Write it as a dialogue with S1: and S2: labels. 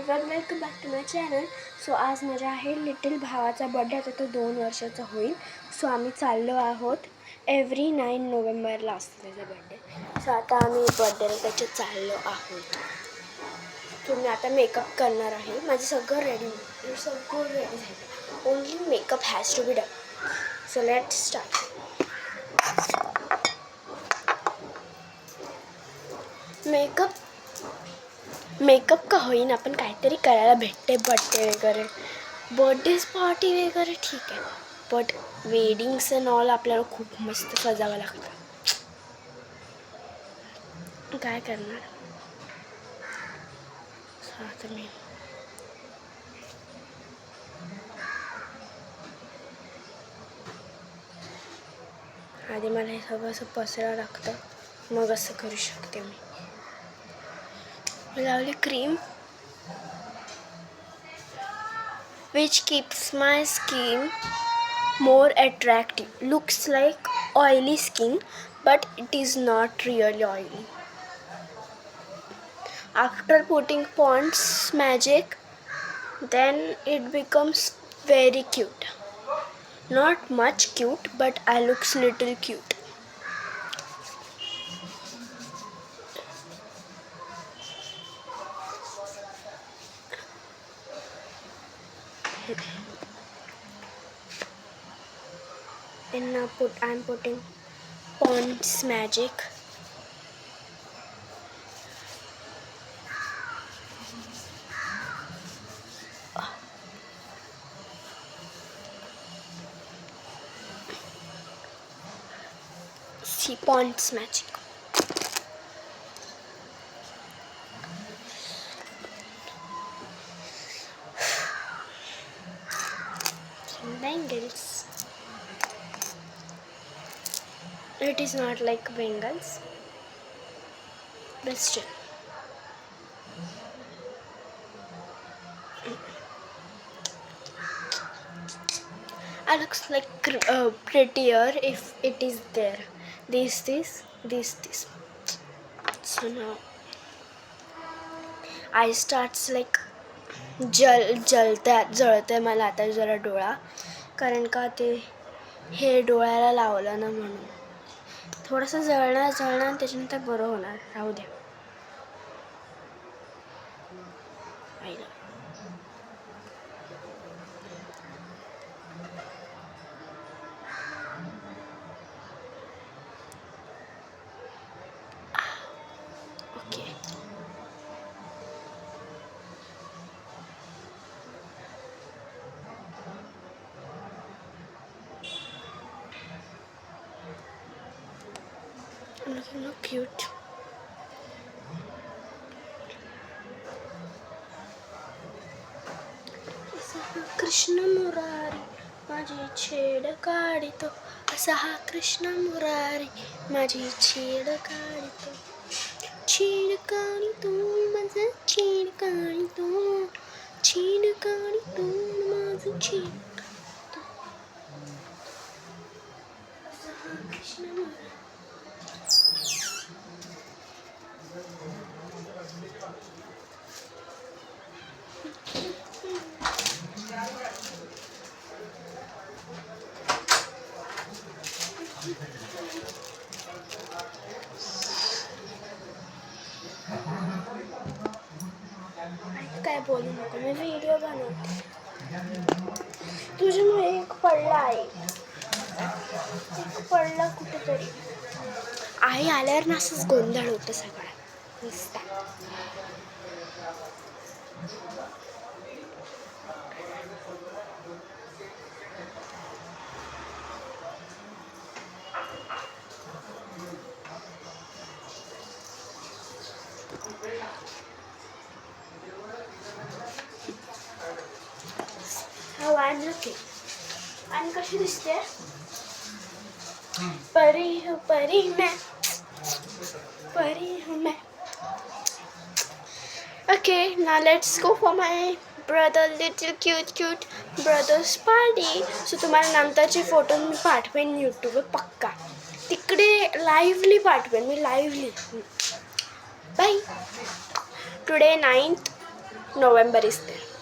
S1: Everyone, welcome back to my channel. So आज माझ्या आहे लिटिल भावाचा बर्थडे. आता तो 2 वर्षाचा होईल. सो आम्ही चाललो आहोत. एव्हरी 9 नोव्हेंबरला असतो त्याचा बर्थडे. सो आता आम्ही बर्थडेला त्याच्यात चाललो आहोत. सो मी आता मेकअप करणार आहे. माझं सगळं रेडी झालं. Only makeup has to be done. So let start. Makeup का होईन, आपण काहीतरी करायला भेटते. बर्थडे पार्टी वगैरे ठीक आहे, बट वेडिंग्स अँड ऑल आपल्याला खूप मस्त सजावं लागतं. काय करणार. आता मी आधी मला हे सगळं असं पसरावं लागतं, मग असं करू शकते मी. लावली cream which keeps my skin more attractive. Looks like oily skin, but it is not really oily. After putting Pond's Magic, then it becomes very cute. Not much cute, but I looks little cute. And now I'm putting Pond's Magic. See, Pond's Magic. Bangles. It is not like bangles, but still. I looks like prettier if it is there. This. So now I starts like जळतंय मला आता जरा डोळा, कारण का ते हे डोळ्याला लावलं ना, म्हणून थोडंसं जळणार आणि त्याच्यानंतर बरं होणार. राहू द्या. Okay. I'm looking so cute. Krishna Murari माझी छेड काढितो, असा हा कृष्ण मुरारी माझी छेड काढितो. छेड काढितो माझा छेड काढितो, छेड काढितो माझं छेड काढितो, असा हा कृष्ण मुरारी. काय बोलू नको, मी व्हिडिओ बनवते. तुझ्यामुळे एक पडला कुठेतरी. आई आल्यावर ना असंच गोंधळ होतं सगळा नुसता. I'm looking. आणि कशी दिसते? परी हूँ मैं. Okay, now let's go for my brother little cute brother's party. So तुम्हाला नंतरचे फोटो मी पाठवेन यूट्यूबवर पक्का. तिकडे लाईव्हली पाठवेन मी, lively. Bye. Today 9th November is there.